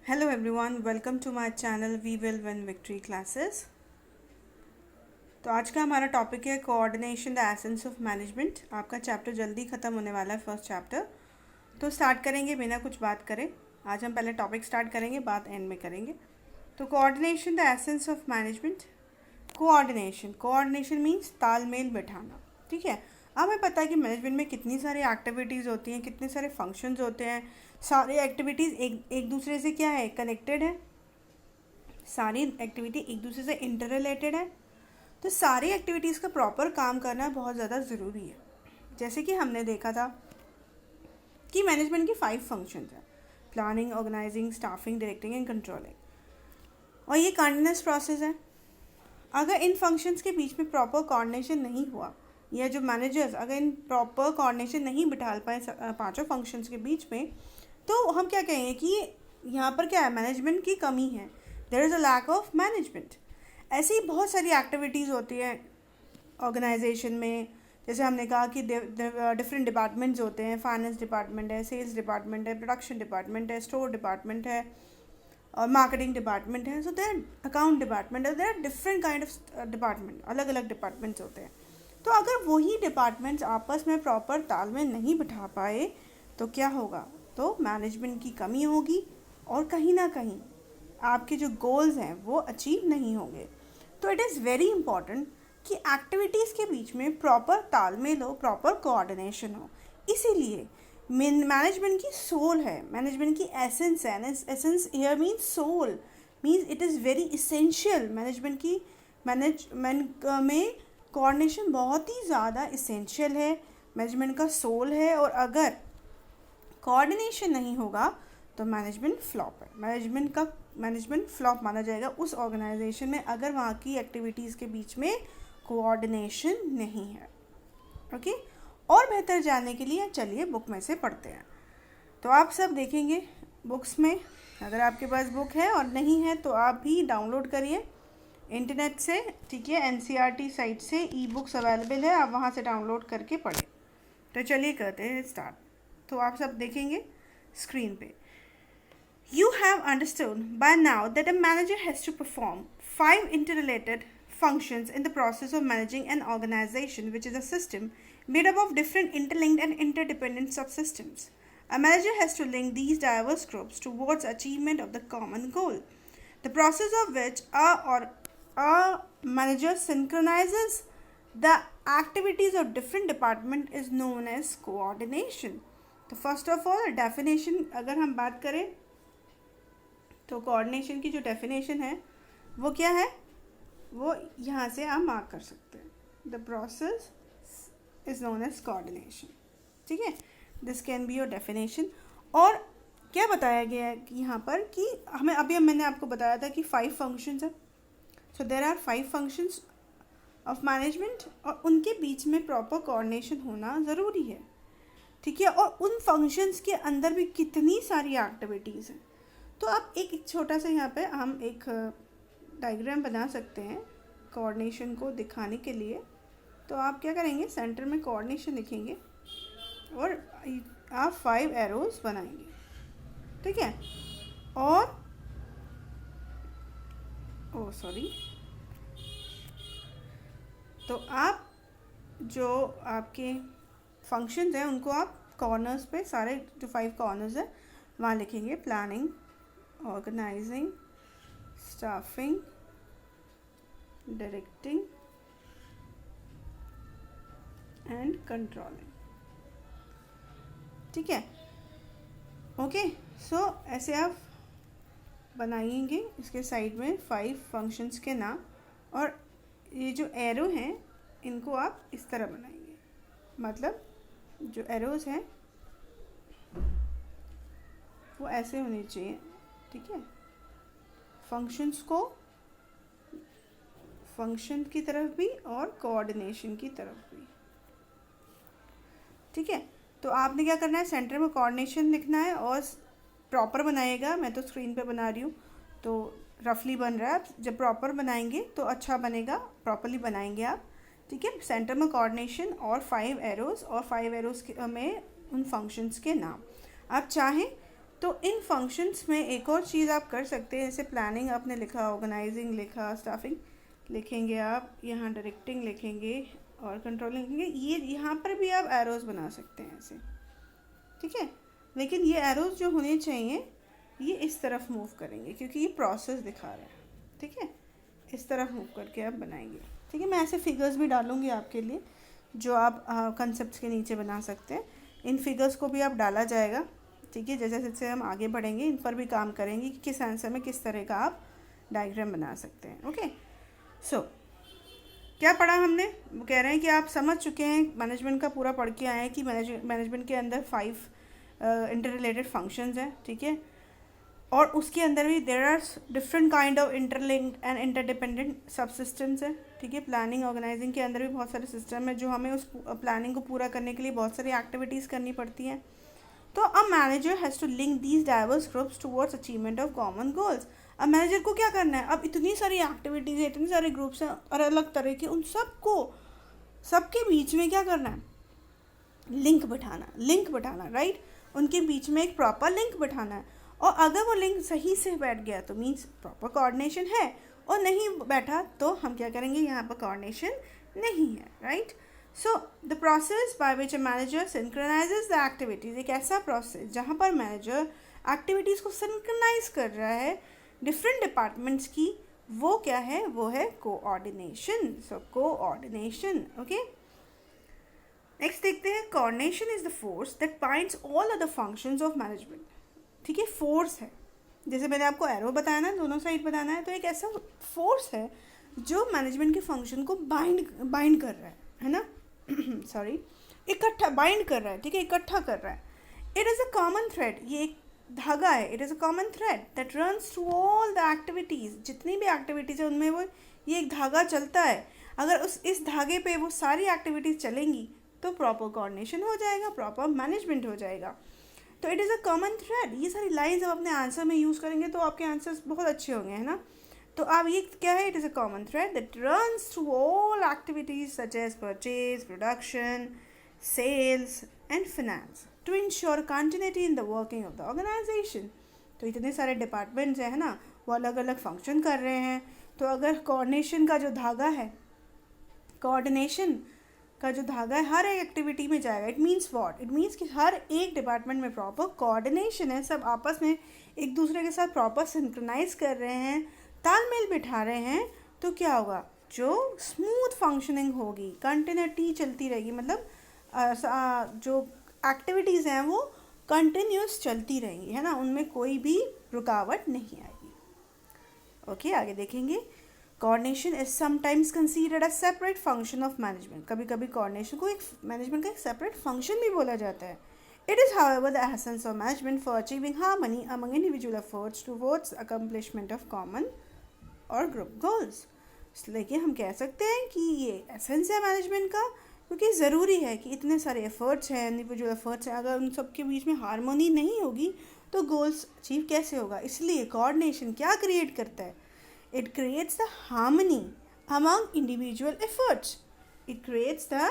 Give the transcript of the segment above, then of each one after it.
Hello everyone, welcome to my channel We Will Win Victory Classes। तो आज का हमारा टॉपिक है coordination the essence of management. आपका चैप्टर जल्दी ख़त्म होने वाला है, फर्स्ट चैप्टर। तो स्टार्ट करेंगे बिना कुछ बात करें। आज हम पहले टॉपिक स्टार्ट करेंगे, बात एंड में करेंगे। तो coordination the essence of management. Coordination means तालमेल बैठाना। ठीक है, हमें पता है कि मैनेजमेंट में कितनी सारी एक्टिविटीज़ होती हैं, कितने सारे फंक्शंस होते हैं। सारी एक्टिविटीज़ एक दूसरे से क्या है, कनेक्टेड है। सारी एक्टिविटी एक दूसरे से इंटर रिलेटेड है। तो सारी एक्टिविटीज़ का प्रॉपर काम करना बहुत ज़्यादा ज़रूरी है। जैसे कि हमने देखा था कि मैनेजमेंट की 5 फंक्शंस हैं: planning, organizing, staffing, directing and controlling. और ये कंटिन्यूस प्रोसेस है। अगर इन फंक्शंस के बीच में प्रॉपर कोऑर्डिनेशन नहीं हुआ, या जो मैनेजर्स अगर इन प्रॉपर कोऑर्डिनेशन नहीं बिठा पाए पांचों फंक्शंस के बीच में, तो हम क्या कहेंगे कि यहाँ पर क्या है, मैनेजमेंट की कमी है। There is a lack of management. ऐसी बहुत सारी एक्टिविटीज़ होती हैं ऑर्गेनाइजेशन में। जैसे हमने कहा कि डिफरेंट डिपार्टमेंट्स होते हैं। फाइनेंस डिपार्टमेंट है, सेल्स डिपार्टमेंट है, प्रोडक्शन डिपार्टमेंट है, स्टोर डिपार्टमेंट है और मार्केटिंग डिपार्टमेंट है। सो देयर अकाउंट डिपार्टमेंट है। There are different kind of department, अलग अलग डिपार्टमेंट्स होते हैं। तो अगर वही डिपार्टमेंट्स आपस में प्रॉपर तालमेल नहीं बिठा पाए तो क्या होगा, तो मैनेजमेंट की कमी होगी और कहीं ना कहीं आपके जो गोल्स हैं वो अचीव नहीं होंगे। तो इट इज़ वेरी इम्पॉर्टेंट कि एक्टिविटीज़ के बीच में प्रॉपर तालमेल हो, प्रॉपर कोऑर्डिनेशन हो। इसीलिए मैनेजमेंट की सोल है, मैनेजमेंट की एसेंस है। Essence here means soul, means it is very essential. Management में कोऑर्डिनेशन बहुत ही ज़्यादा इसेंशियल है, मैनेजमेंट का सोल है। और अगर कोऑर्डिनेशन नहीं होगा तो मैनेजमेंट फ्लॉप है। मैनेजमेंट फ्लॉप माना जाएगा उस ऑर्गेनाइजेशन में अगर वहाँ की एक्टिविटीज़ के बीच में कोऑर्डिनेशन नहीं है। ओके, और बेहतर जानने के लिए चलिए बुक में से पढ़ते हैं। तो आप सब देखेंगे बुक्स में, अगर आपके पास बुक है और नहीं है तो आप भी डाउनलोड करिए इंटरनेट से। ठीक है, एनसीईआरटी साइट से ई बुक्स अवेलेबल है, आप वहाँ से डाउनलोड करके पढ़ें। तो चलिए करते हैं स्टार्ट। तो आप सब देखेंगे स्क्रीन पे। You have understood by now that a manager has to perform 5 interrelated functions in the process of managing an organization, which is a system made up of different interlinked and interdependent subsystems. A manager has to link these diverse groups towards achievement of the common goal, the process of which a manager synchronizes the activities of different departments is known as coordination. तो first of all definition अगर हम बात करें तो coordination की जो definition है वो क्या है, वो यहाँ से आप मार्क कर सकते हैं। The process is known as coordination. ठीक है, this can be your definition. और क्या बताया गया है कि यहाँ पर कि हमें अभी मैंने आपको बताया था कि 5 फंक्शंस हैं। So there are 5 functions of management और उनके बीच में प्रॉपर कोऑर्डिनेशन होना ज़रूरी है। ठीक है, और उन फंक्शंस के अंदर भी कितनी सारी एक्टिविटीज़ हैं। तो आप एक छोटा सा यहाँ पे हम एक डायग्राम बना सकते हैं कोऑर्डिनेशन को दिखाने के लिए। तो आप क्या करेंगे, सेंटर में कोऑर्डिनेशन लिखेंगे और आप 5 एरोज बनाएंगे। ठीक है, और तो आप जो आपके फंक्शंस हैं उनको आप कॉर्नर्स पे, सारे जो 5 कॉर्नर्स हैं वहाँ लिखेंगे: planning, organizing, staffing, directing and controlling. ठीक है, ओके। सो ऐसे आप बनाएंगे इसके साइड में 5 फंक्शंस के नाम, और ये जो एरो हैं इनको आप इस तरह बनाएंगे। मतलब जो एरोज हैं वो ऐसे होने चाहिए। ठीक है, फंक्शंस को फंक्शन की तरफ भी और कोऑर्डिनेशन की तरफ भी। ठीक है, तो आपने क्या करना है, सेंटर में कोऑर्डिनेशन लिखना है और प्रॉपर बनाइएगा। मैं तो स्क्रीन पे बना रही हूँ तो रफली बन रहा है, जब प्रॉपर बनाएंगे तो अच्छा बनेगा, प्रॉपरली बनाएंगे आप। ठीक है, सेंटर में कोऑर्डिनेशन और 5 एरोज, और 5 एरोज में उन फंक्शंस के नाम। आप चाहें तो इन फंक्शंस में एक और चीज़ आप कर सकते हैं, जैसे प्लानिंग आपने लिखा, ऑर्गेनाइजिंग लिखा, स्टाफिंग लिखेंगे आप, यहाँ डायरेक्टिंग लिखेंगे और कंट्रोलिंग लिखेंगे। ये यहाँ पर भी आप एरोज बना सकते हैं ऐसे, ठीक है। लेकिन ये एरोज जो होने चाहिए ये इस तरफ मूव करेंगे क्योंकि ये प्रोसेस दिखा रहा है, ठीक है। इस तरफ मूव करके आप बनाएंगे, ठीक है। मैं ऐसे फिगर्स भी डालूंगी आपके लिए जो आप कंसेप्ट के नीचे बना सकते हैं। इन फिगर्स को भी आप डाला जाएगा, ठीक है। जैसे जैसे हम आगे बढ़ेंगे इन पर भी काम करेंगे कि किस आंसर में किस तरह का आप डायग्राम बना सकते हैं। ओके, सो क्या पढ़ा हमने? वो कह रहे हैं कि आप समझ चुके हैं, मैनेजमेंट का पूरा पढ़ के आए हैं कि मैनेजमेंट के अंदर 5 इंटर रिलेटेड फंक्शंस हैं, ठीक है। और उसके अंदर भी there are different kind of interlinked and interdependent subsystems है, ठीक है। प्लानिंग ऑर्गेनाइजिंग के अंदर भी बहुत सारे सिस्टम है जो हमें उस प्लानिंग को पूरा करने के लिए बहुत सारी एक्टिविटीज़ करनी पड़ती हैं। तो a manager has to link these diverse groups towards achievement of common goals. अब मैनेजर को क्या करना है? अब इतनी सारी एक्टिविटीज़ है, इतने सारे ग्रुप्स हैं और अलग तरह के, उन सबके बीच में क्या करना है? लिंक बैठाना, राइट। उनके बीच में एक प्रॉपर लिंक बैठाना है। और अगर वो लिंक सही से बैठ गया तो मीन्स प्रॉपर कोऑर्डिनेशन है, और नहीं बैठा तो हम क्या करेंगे? यहाँ पर कोऑर्डिनेशन नहीं है, right. So the process by which a manager synchronises the activities, एक ऐसा प्रोसेस जहाँ पर मैनेजर एक्टिविटीज़ को सिंक्रोनाइज कर रहा है डिफरेंट डिपार्टमेंट्स की, वो क्या है? वो है coordination. So coordination, okay. Next देखते हैं, coordination is the force that binds all other functions of management, ठीक है। फोर्स है, जैसे मैंने आपको एरो बताया ना, दोनों साइड बताना है, तो एक ऐसा फोर्स है जो मैनेजमेंट के फंक्शन को बाइंड कर रहा है ना सॉरी, इकट्ठा बाइंड कर रहा है, ठीक है, इकट्ठा कर रहा है। It is a common thread, ये एक धागा है। It is a common thread that runs through all the activities, जितनी भी एक्टिविटीज़ है उनमें वो ये एक धागा चलता है। अगर इस धागे पे वो सारी एक्टिविटीज़ चलेंगी तो प्रॉपर कोऑर्डिनेशन हो जाएगा, प्रॉपर मैनेजमेंट हो जाएगा। तो it is a common thread. ये सारी लाइन्स आप अपने आंसर में यूज़ करेंगे तो आपके आंसर्स बहुत अच्छे होंगे, है ना। तो आप ये क्या है? It is a common thread that runs through all activities such as purchase, production, sales and finance to ensure continuity in the working of the organization. तो इतने सारे डिपार्टमेंट्स हैं ना, वो अलग अलग फंक्शन कर रहे हैं। तो अगर कोऑर्डिनेशन का जो धागा है, कोऑर्डिनेशन का जो धागा है हर एक एक्टिविटी में जाएगा। It means what? It means कि हर एक डिपार्टमेंट में प्रॉपर कोऑर्डिनेशन है, सब आपस में एक दूसरे के साथ प्रॉपर सिंक्रोनाइज कर रहे हैं, तालमेल बिठा रहे हैं। तो क्या होगा? जो स्मूथ फंक्शनिंग होगी, कंटिन्यूटी चलती रहेगी, मतलब जो एक्टिविटीज़ हैं वो कंटिन्यूस चलती रहेंगी, है ना, उनमें कोई भी रुकावट नहीं आएगी। ओके, आगे देखेंगे। Coordination is sometimes considered a separate function of management. कभी कभी कोऑर्डिनेशन को एक मैनेजमेंट का एक सेपरेट फंक्शन भी बोला जाता है। It is however the essence of management for achieving harmony among individual efforts towards accomplishment of common और ग्रुप गोल्स। लेकिन हम कह सकते हैं कि ये एसेंस है मैनेजमेंट का, क्योंकि ज़रूरी है कि इतने सारे एफर्ट्स हैं, इंडिविजुअल एफर्ट्स हैं, अगर उन सब के बीच में हार्मोनी नहीं होगी तो गोल्स अचीव कैसे होगा। इसलिए कोऑर्डिनेशन क्या क्रिएट करता है? It creates the harmony among individual efforts. It creates the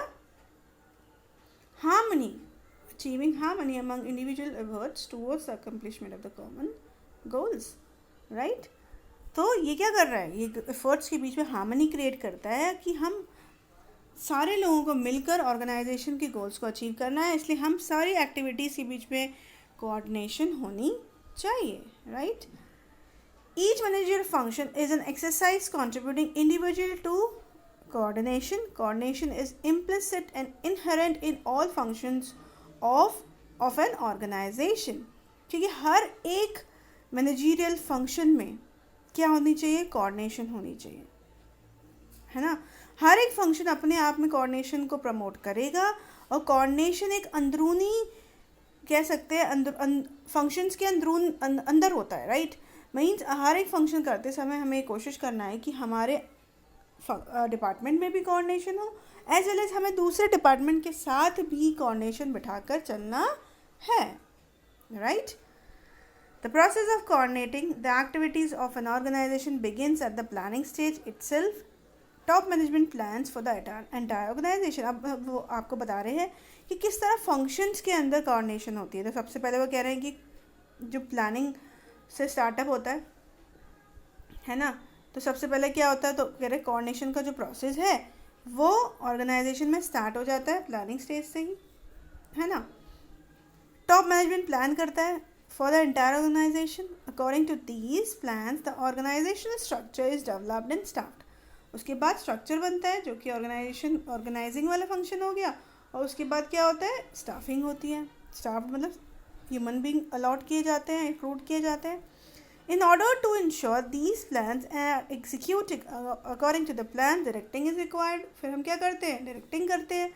harmony, achieving harmony among individual efforts towards the accomplishment of the common goals, right? तो ये क्या कर रहा है? ये efforts के बीच में harmony create करता है कि हम सारे लोगों को मिलकर ऑर्गेनाइजेशन के गोल्स को अचीव करना है, इसलिए हम सारी एक्टिविटीज़ के बीच में कोऑर्डिनेशन होनी चाहिए, right? Each managerial function is an exercise contributing individually to coordination. Coordination is implicit and inherent in all functions of an organization. क्योंकि हर एक managerial function में क्या होनी चाहिए? कोऑर्डिनेशन होनी चाहिए, है ना। हर एक फंक्शन अपने आप में कोऑर्डिनेशन को प्रमोट करेगा, और कोऑर्डिनेशन एक अंदरूनी, कह सकते हैं फंक्शंस के अंदर होता है, राइट। मीन्स हर एक फंक्शन करते समय हमें कोशिश करना है कि हमारे डिपार्टमेंट में भी कोऑर्डिनेशन हो, एज वेल एज हमें दूसरे डिपार्टमेंट के साथ भी कोऑर्डिनेशन बिठाकर चलना है, right. The process of coordinating the activities of an organization begins at the planning stage itself. Top management plans for the entire organization. अब वो आपको बता रहे हैं कि किस तरह फंक्शंस के अंदर कोऑर्डिनेशन होती है। तो सबसे पहले वो कह रहे हैं कि जो प्लानिंग से स्टार्टअप होता है ना, तो सबसे पहले क्या होता है, तो कह रहे कोऑर्डिनेशन का जो प्रोसेस है वो ऑर्गेनाइजेशन में स्टार्ट हो जाता है प्लानिंग स्टेज से ही, है ना। टॉप मैनेजमेंट प्लान करता है for the entire organization. According to these plans the organizational structure is developed and start. उसके बाद स्ट्रक्चर बनता है जो कि ऑर्गेनाइजिंग वाला फंक्शन हो गया, और उसके बाद क्या होता है, स्टाफिंग होती है। स्टाफ मतलब ह्यूमन बींग अलॉट किए जाते हैं, रिक्रूट किए जाते हैं। In order to ensure these plans are executed according to the plan, directing is required. फिर हम क्या करते हैं, डायरेक्टिंग करते हैं,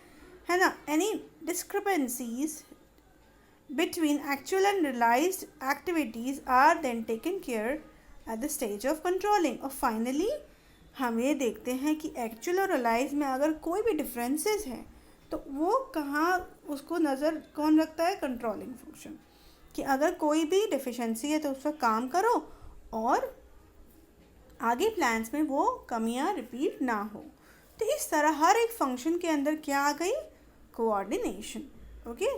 है ना। Any discrepancies between actual and realized activities are then taken care at the stage of controlling. और finally हम ये देखते हैं कि एक्चुअल और रियलाइज में अगर कोई भी डिफरेंसेस हैं तो वो कहाँ उसको नज़र कौन रखता है, कंट्रोलिंग फंक्शन, कि अगर कोई भी डिफिशेंसी है तो उस पर काम करो और आगे प्लान्स में वो कमियां रिपीट ना हो। तो इस तरह हर एक फंक्शन के अंदर क्या आ गई, कोऑर्डिनेशन। ओके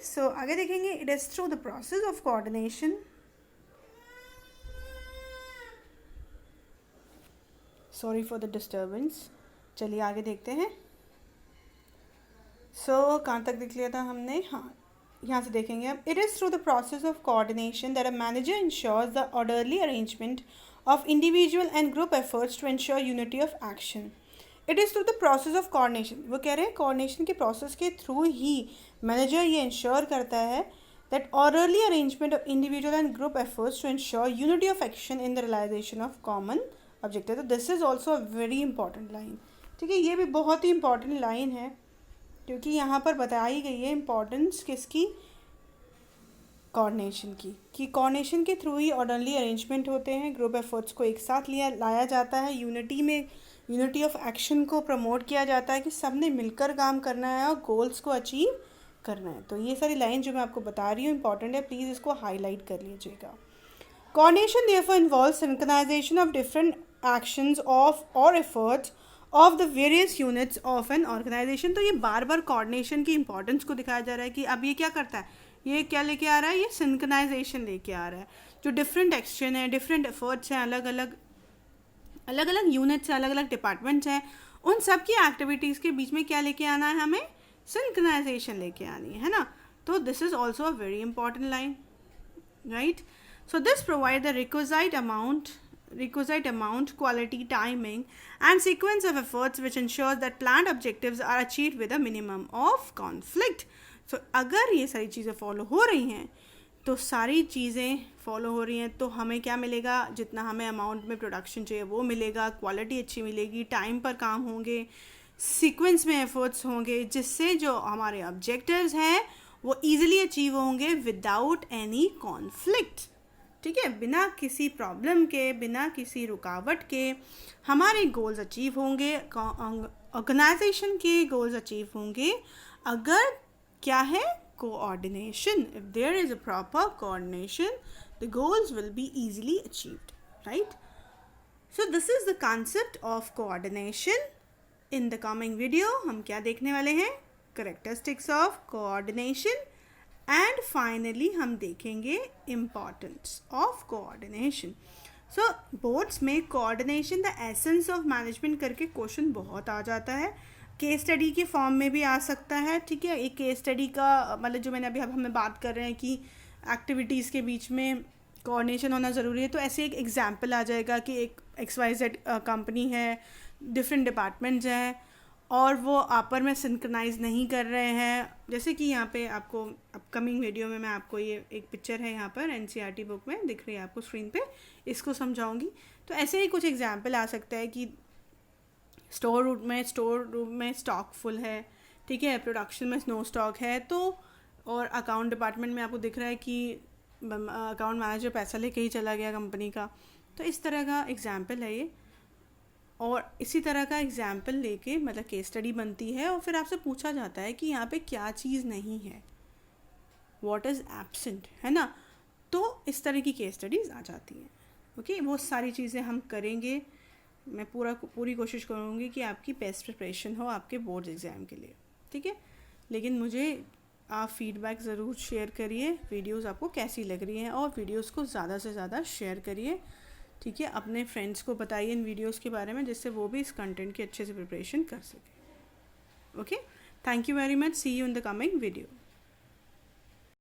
सो आगे देखेंगे, it is through the process of coordination. Sorry for the disturbance. चलिए आगे देखते हैं। कहाँ तक देख लिया था हमने, हाँ यहाँ से देखेंगे अब। It is through the process of coordination that a manager ensures the orderly arrangement of individual and group efforts to ensure unity of action. It is through the process of coordination, वो कह रहे हैं coordination के process के through ही manager ये ensure करता है that orderly arrangement of individual and group efforts to ensure unity of action in the realization of common objective. तो this is also a very important line, ठीक है। ये भी बहुत ही इंपॉर्टेंट लाइन है क्योंकि यहाँ पर बताई गई है इम्पॉर्टेंस किसकी, कोऑर्डिनेशन की, कि कोऑर्डिनेशन के थ्रू ही ऑर्डरली अरेंजमेंट होते हैं, ग्रुप एफर्ट्स को एक साथ लाया जाता है, यूनिटी ऑफ एक्शन को प्रमोट किया जाता है कि सब ने मिलकर काम करना है और गोल्स को अचीव करना है। तो ये सारी लाइन जो मैं आपको बता रही हूँ इंपॉर्टेंट है, प्लीज़ इसको हाईलाइट कर लीजिएगा। Coordination therefore involves synchronisation of different actions of और efforts of the various units of an organisation. तो ये बार बार कोऑर्डिनेशन की इंपॉर्टेंस को दिखाया जा रहा है कि अब ये क्या करता है, ये क्या लेके आ रहा है, ये सिंक्रोनाइजेशन लेके आ रहा है। जो डिफरेंट एक्शन है, डिफरेंट एफर्ट्स हैं, अलग अलग यूनिट्स हैं, अलग अलग डिपार्टमेंट्स हैं, उन सब की एक्टिविटीज़ के बीच में क्या लेके आना है, हमें सिंक्रोनाइजेशन लेके आनी है ना। तो this is also a very important line, right. So this provide the requisite amount, quality, timing and sequence of efforts which ensures that planned objectives are achieved with a minimum of conflict. So अगर ये सारी चीज़ें follow हो रही हैं तो सारी चीज़ें फॉलो हो रही हैं तो हमें क्या मिलेगा, जितना हमें अमाउंट में प्रोडक्शन चाहिए वो मिलेगा, क्वालिटी अच्छी मिलेगी, टाइम पर काम होंगे, सीक्वेंस में एफर्ट्स होंगे, जिससे जो हमारे ऑब्जेक्टिव्स हैं वो ईजिली अचीव होंगे विदाउट एनी कॉन्फ्लिक्ट, ठीक है। बिना किसी प्रॉब्लम के, बिना किसी रुकावट के हमारे गोल्स अचीव होंगे, ऑर्गेनाइजेशन के गोल्स अचीव होंगे अगर क्या है, coordination. If there is a proper coordination the goals will be easily achieved, right? So this is the concept of coordination. In the coming video हम क्या देखने वाले हैं, characteristics of coordination and finally हम देखेंगे importance of coordination. So boards में coordination the essence of management करके question बहुत आ जाता है, केस स्टडी के फॉर्म में भी आ सकता है, ठीक है। एक केस स्टडी का मतलब जो मैंने अभी हमें बात कर रहे हैं कि एक्टिविटीज़ के बीच में कोऑर्डिनेशन होना ज़रूरी है, तो ऐसे एक एग्जांपल आ जाएगा कि एक XYZ कंपनी है, डिफरेंट डिपार्टमेंट्स हैं और वो आपस में सिंक्रोनाइज नहीं कर रहे हैं। जैसे कि यहाँ पे आपको अपकमिंग वीडियो में मैं आपको ये एक पिक्चर है यहाँ पर NCERT बुक में दिख रही है आपको स्क्रीन पे, इसको समझाऊंगी। तो ऐसे ही कुछ एग्जांपल आ सकता है कि स्टोर रूम में स्टॉक फुल है, ठीक है, प्रोडक्शन में नो स्टॉक है, तो और अकाउंट डिपार्टमेंट में आपको दिख रहा है कि अकाउंट मैनेजर पैसा लेके ही चला गया कंपनी का। तो इस तरह का एग्जांपल है ये, और इसी तरह का एग्जांपल लेके मतलब केस स्टडी बनती है और फिर आपसे पूछा जाता है कि यहाँ पे क्या चीज़ नहीं है, व्हाट इज़ एब्सेंट, है ना। तो इस तरह की केस स्टडीज़ आ जाती हैं। ओके, वो सारी चीज़ें हम करेंगे, मैं पूरी कोशिश करूँगी कि आपकी बेस्ट प्रिपरेशन हो आपके बोर्ड एग्ज़ाम के लिए, ठीक है। लेकिन मुझे आप फीडबैक ज़रूर शेयर करिए, वीडियोस आपको कैसी लग रही हैं, और वीडियोस को ज़्यादा से ज़्यादा शेयर करिए, ठीक है। अपने फ्रेंड्स को बताइए इन वीडियोस के बारे में, जिससे वो भी इस कंटेंट की अच्छे से प्रिपरेशन कर सकें। Okay, thank you very much, see you in the coming video.